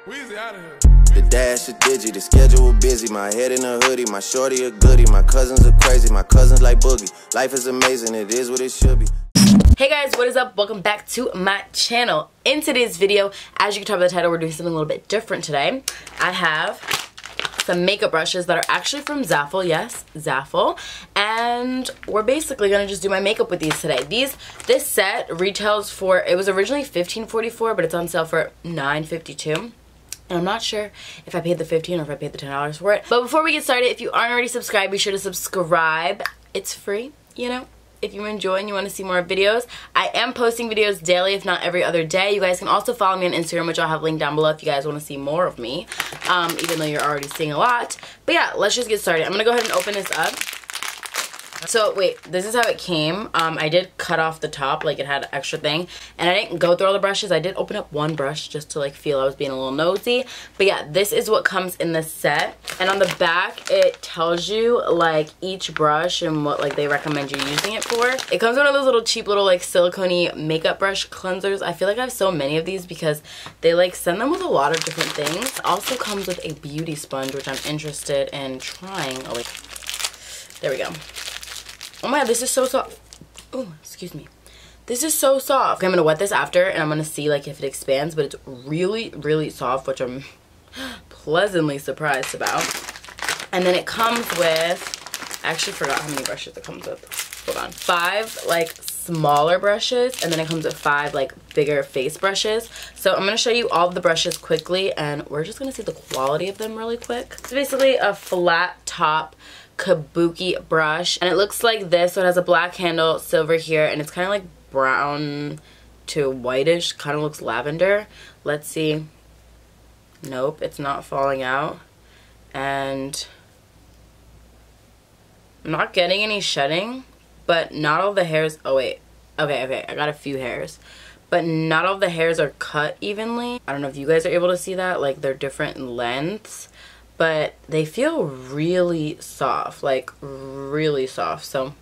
Weezy out of here. The dash is digi, the schedule busy. My head in a hoodie, my shorty a goodie. My cousins are crazy, my cousins like boogie. Life is amazing, it is what it should be. Hey guys, what is up? Welcome back to my channel. In today's video, as you can tell by the title, we're doing something a little bit different today. I have some makeup brushes that are actually from Zaful, yes, Zaful, and we're basically gonna just do my makeup with these today. This set retails for, it was originally $15.44, but it's on sale for $9.52. And I'm not sure if I paid the $15 or if I paid the $10 for it. But before we get started, if you aren't already subscribed, be sure to subscribe. It's free, you know. If you enjoy and you want to see more videos, I am posting videos daily, if not every other day. You guys can also follow me on Instagram, which I'll have linked down below if you guys want to see more of me, even though you're already seeing a lot. But yeah, let's just get started. I'm going to go ahead and open this up. So wait, this is how it came. I did cut off the top, like it had an extra thing, and I didn't go through all the brushes. I did open up one brush just to like feel I was being a little nosy. But yeah, this is what comes in this set, and on the back it tells you like each brush and what like they recommend you using it for. It comes with one of those little cheap little like silicone makeup brush cleansers. I feel like I have so many of these because they like send them with a lot of different things. It also comes with a beauty sponge, which I'm interested in trying. Oh wait, there we go. Oh my god, this is so soft. Oh, excuse me. This is so soft. Okay, I'm going to wet this after, and I'm going to see like if it expands, but it's really, really soft, which I'm pleasantly surprised about. And then it comes with, I actually forgot how many brushes it comes with. Hold on. 5 like smaller brushes, and then it comes with 5 like bigger face brushes. So I'm going to show you all of the brushes quickly, and we're just going to see the quality of them really quick. It's basically a flat top Kabuki brush, and it looks like this. So it has a black handle, silver here, and it's kind of like brown to whitish, kind of looks lavender. Let's see. Nope, it's not falling out, and I'm not getting any shedding, but not all the hairs. Oh wait, okay, I got a few hairs, but not all the hairs are cut evenly. I don't know if you guys are able to see that, like they're different lengths, but they feel really soft, like really soft. So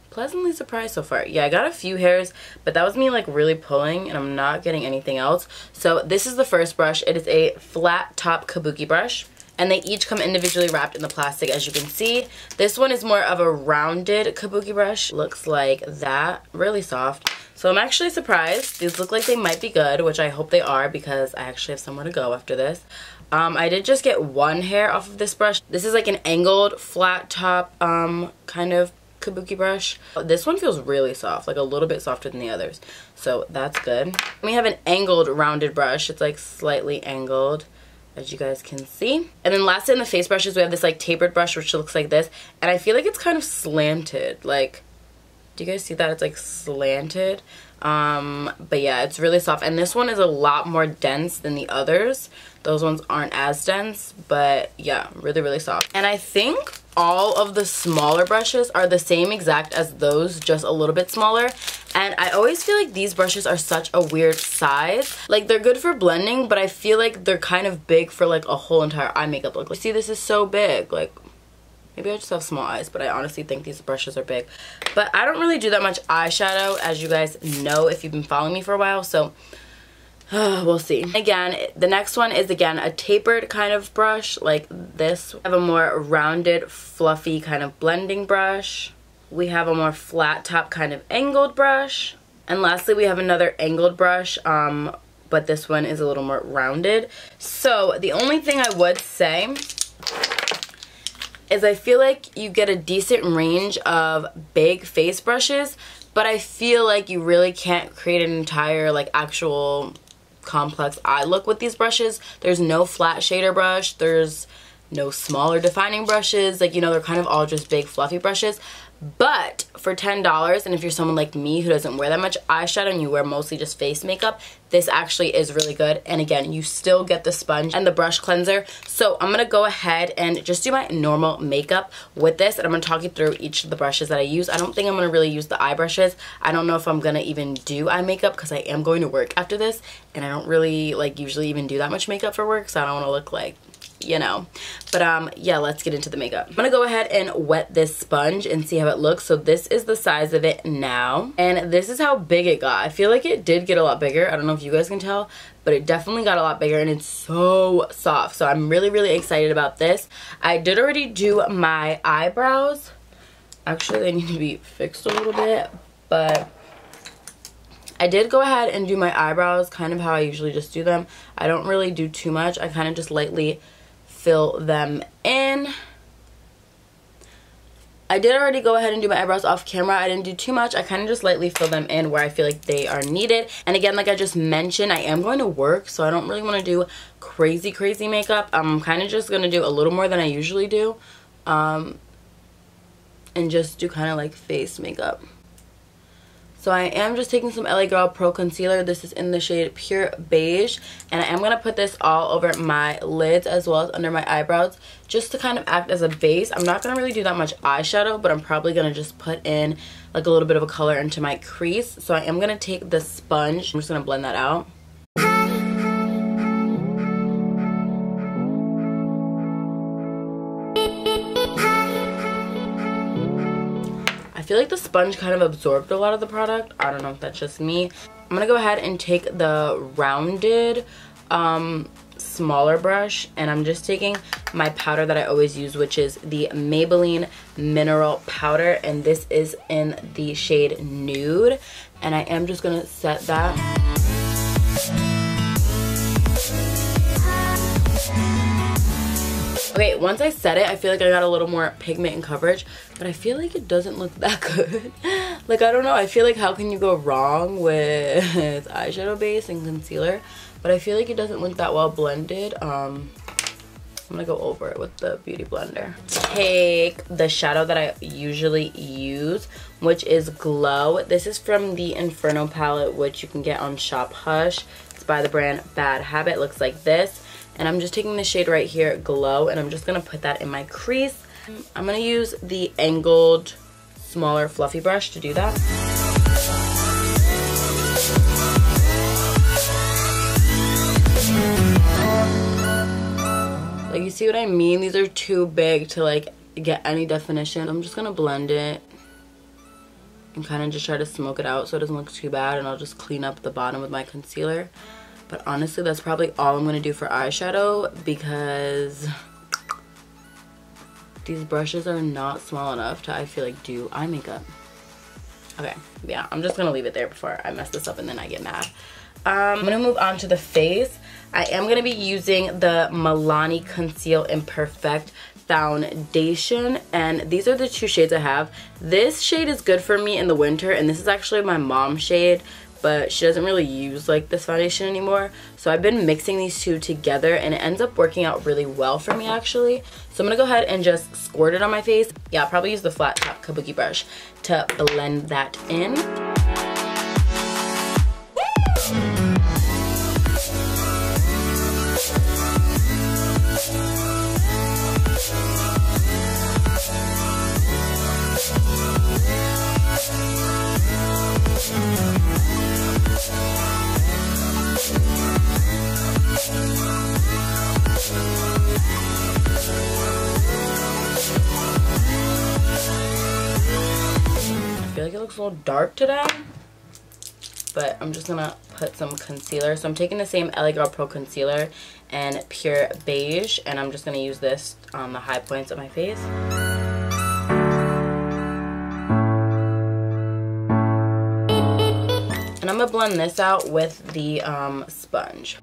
pleasantly surprised so far. Yeah, I got a few hairs, but that was me like really pulling, and I'm not getting anything else. So this is the first brush. It is a flat top Kabuki brush, and they each come individually wrapped in the plastic, as you can see. This one is more of a rounded Kabuki brush. Looks like that, really soft. So I'm actually surprised. These look like they might be good, which I hope they are because I actually have somewhere to go after this. I did just get one hair off of this brush. This is like an angled flat top kind of Kabuki brush. This one feels really soft, like a little bit softer than the others. So that's good. We have an angled rounded brush. It's like slightly angled, as you guys can see. And then lastly in the face brushes, we have this like tapered brush, which looks like this. And I feel like it's kind of slanted. Like, do you guys see that? It's like slanted. But yeah, it's really soft. And this one is a lot more dense than the others. Those ones aren't as dense, but yeah, really, really soft. And I think all of the smaller brushes are the same exact as those, just a little bit smaller. And I always feel like these brushes are such a weird size. Like, they're good for blending, but I feel like they're kind of big for like a whole entire eye makeup look. Like, see, this is so big. Like, maybe I just have small eyes, but I honestly think these brushes are big. But I don't really do that much eyeshadow, as you guys know if you've been following me for a while, so we'll see. Again, the next one is again a tapered kind of brush like this. We have a more rounded, fluffy kind of blending brush. We have a more flat top kind of angled brush. And lastly, we have another angled brush, but this one is a little more rounded. So the only thing I would say is I feel like you get a decent range of big face brushes, but I feel like you really can't create an entire like actual complex eye look with these brushes. There's no flat shader brush, there's no smaller defining brushes, like, you know, they're kind of all just big fluffy brushes. But for $10, and if you're someone like me who doesn't wear that much eyeshadow and you wear mostly just face makeup, this actually is really good. And again, you still get the sponge and the brush cleanser. So I'm going to go ahead and just do my normal makeup with this, and I'm going to talk you through each of the brushes that I use. I don't think I'm going to really use the eye brushes. I don't know if I'm going to even do eye makeup because I am going to work after this, and I don't really like usually even do that much makeup for work, so I don't want to look like you know. But yeah, let's get into the makeup. I'm gonna go ahead and wet this sponge and see how it looks. So this is the size of it now, and this is how big it got. I feel like it did get a lot bigger. I don't know if you guys can tell, but it definitely got a lot bigger, and it's so soft. So I'm really, really excited about this. I did already do my eyebrows. Actually, they need to be fixed a little bit, but I did go ahead and do my eyebrows kind of how I usually just do them. I don't really do too much. I kind of just lightly fill them in. I did already go ahead and do my eyebrows off camera. I didn't do too much. I kind of just lightly fill them in where I feel like they are needed. And again, like I just mentioned, I am going to work, so I don't really want to do crazy makeup. I'm kind of just going to do a little more than I usually do. And just do kind of like face makeup. So I am just taking some LA Girl Pro Concealer. This is in the shade Pure Beige. And I am going to put this all over my lids as well as under my eyebrows, just to kind of act as a base. I'm not going to really do that much eyeshadow, but I'm probably going to just put in like a little bit of a color into my crease. So I am going to take the sponge. I'm just going to blend that out. I feel like the sponge kind of absorbed a lot of the product. I don't know if that's just me. I'm going to go ahead and take the rounded smaller brush, and I'm just taking my powder that I always use, which is the Maybelline Mineral Powder, and this is in the shade Nude, and I am just going to set that. Okay, once I set it, I feel like I got a little more pigment and coverage, but I feel like it doesn't look that good. Like, I don't know, I feel like how can you go wrong with eyeshadow base and concealer? But I feel like it doesn't look that well blended. I'm gonna go over it with the Beauty Blender. Take the shadow that I usually use, which is Glow. This is from the Inferno palette, which you can get on Shop Hush. It's by the brand Bad Habit. It looks like this. And I'm just taking the shade right here, Glow, and I'm just going to put that in my crease. I'm going to use the angled, smaller, fluffy brush to do that. Like, you see what I mean? These are too big to, like, get any definition. I'm just going to blend it and kind of just try to smoke it out so it doesn't look too bad, and I'll just clean up the bottom with my concealer. But honestly, that's probably all I'm going to do for eyeshadow, because these brushes are not small enough to, I feel like, do eye makeup. Okay, yeah, I'm just going to leave it there before I mess this up and then I get mad. I'm going to move on to the face. I am going to be using the Milani Conceal Imperfect foundation, and these are the two shades I have. This shade is good for me in the winter, and this is actually my mom's shade, but she doesn't really use like this foundation anymore. So I've been mixing these two together, and it ends up working out really well for me, actually. So I'm gonna go ahead and just squirt it on my face. Yeah, I'll probably use the flat top Kabuki brush to blend that in. I feel like it looks a little dark today, but I'm just gonna put some concealer. So I'm taking the same LA Girl Pro Concealer and Pure Beige, and I'm just gonna use this on the high points of my face. And I'm gonna blend this out with the sponge.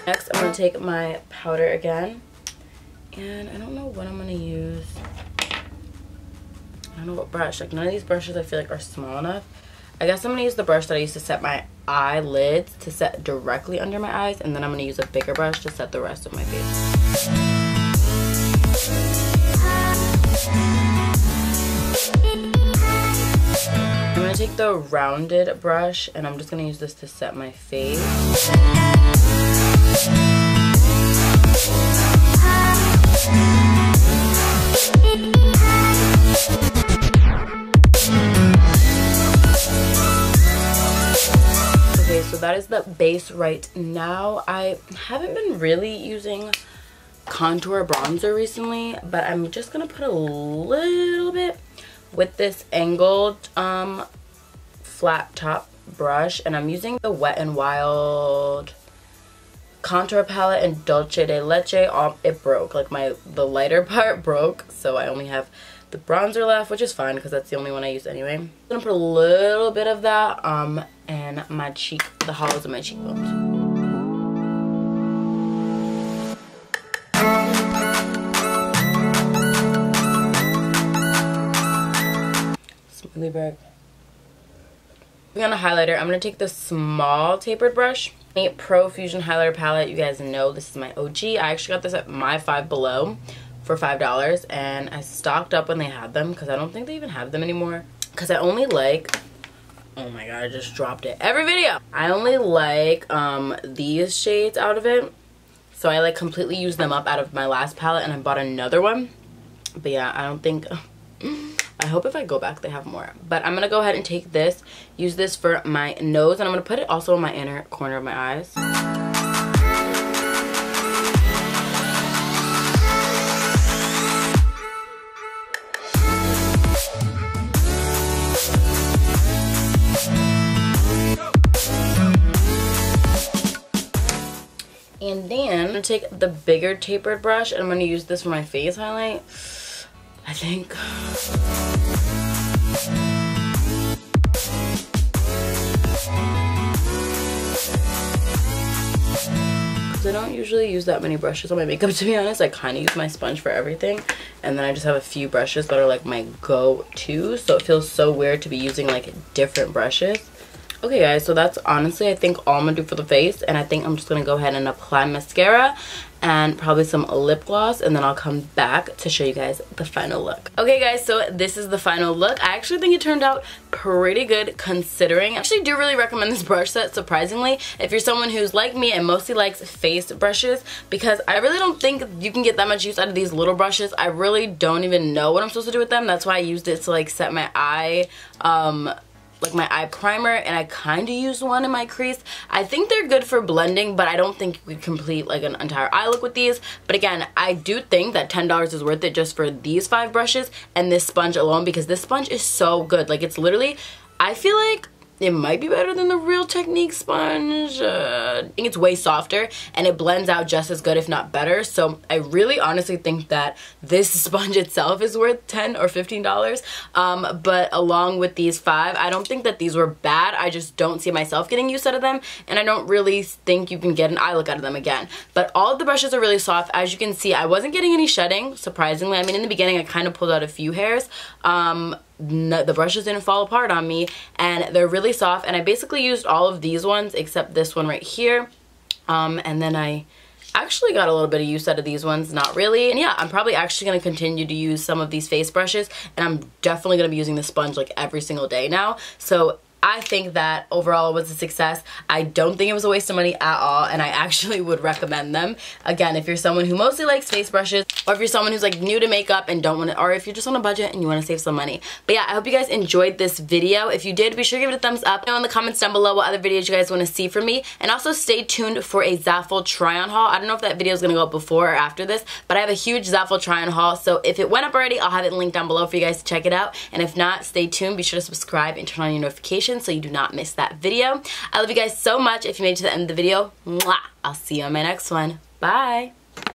Next, I'm going to take my powder again, and I don't know what I'm going to use. I don't know what brush. Like, none of these brushes I feel like are small enough. I guess I'm going to use the brush that I used to set my eyelids to set directly under my eyes, and then I'm going to use a bigger brush to set the rest of my face. I'm going to take the rounded brush, and I'm just going to use this to set my face. as the base right now. I haven't been really using contour bronzer recently, but I'm just gonna put a little bit with this angled flat top brush, and I'm using the Wet n Wild contour palette in Dulce de Leche. It broke, like the lighter part broke, so I only have the bronzer left, which is fine because that's the only one I use anyway. I'm gonna put a little bit of that and my cheek, the hollows of my cheekbones. Smoothly break. On a highlighter, I'm going to take the small tapered brush, the PROFUSION highlighter palette. You guys know this is my OG. I actually got this at my Five Below for $5, and I stocked up when they had them because I don't think they even have them anymore. Because I only like, oh my god, I just dropped it every video. I only like these shades out of it, so I like completely used them up out of my last palette, and I bought another one. But yeah, I don't think, I hope if I go back they have more. But I'm gonna go ahead and take this, use this for my nose, and I'm gonna put it also in my inner corner of my eyes. And then I'm gonna take the bigger tapered brush, and I'm gonna use this for my face highlight, I think. Because I don't usually use that many brushes on my makeup, to be honest. I kind of use my sponge for everything, and then I just have a few brushes that are like my go-to, so it feels so weird to be using like different brushes. Okay guys, so that's honestly I think all I'm gonna do for the face, and I think I'm just gonna go ahead and apply mascara and probably some lip gloss, and then I'll come back to show you guys the final look. Okay guys, so this is the final look. I actually think it turned out pretty good considering. I actually do really recommend this brush set, surprisingly, if you're someone who's like me and mostly likes face brushes, because I really don't think you can get that much use out of these little brushes. I really don't even know what I'm supposed to do with them. That's why I used it to like set my eye, like my eye primer, and I kind of used one in my crease. I think they're good for blending, but I don't think you could complete like an entire eye look with these. But again, I do think that $10 is worth it just for these 5 brushes and this sponge alone, because this sponge is so good. Like, it's literally, I feel like it might be better than the Real Technique sponge. I think it's way softer and it blends out just as good, if not better. So I really honestly think that this sponge itself is worth $10 or $15. But along with these 5, I don't think that these were bad. I just don't see myself getting use out of them, and I don't really think you can get an eye look out of them again. But all of the brushes are really soft. As you can see, I wasn't getting any shedding, surprisingly. I mean, in the beginning I kind of pulled out a few hairs. No, the brushes didn't fall apart on me, and they're really soft, and I basically used all of these ones except this one right here, and then I actually got a little bit of use out of these ones, not really. And yeah, I'm probably actually going to continue to use some of these face brushes, and I'm definitely going to be using the sponge like every single day now. So I think that overall it was a success. I don't think it was a waste of money at all, and I actually would recommend them. Again, if you're someone who mostly likes face brushes, or if you're someone who's like new to makeup and don't want to, or if you're just on a budget and you want to save some money. But yeah, I hope you guys enjoyed this video. If you did, be sure to give it a thumbs up. Let me know in the comments down below what other videos you guys want to see from me, and also stay tuned for a Zaful try-on haul. I don't know if that video is going to go up before or after this, but I have a huge Zaful try-on haul, so if it went up already, I'll have it linked down below for you guys to check it out. And if not, stay tuned. Be sure to subscribe and turn on your notifications so you do not miss that video. I love you guys so much. If you made it to the end of the video, mwah, I'll see you on my next one. Bye.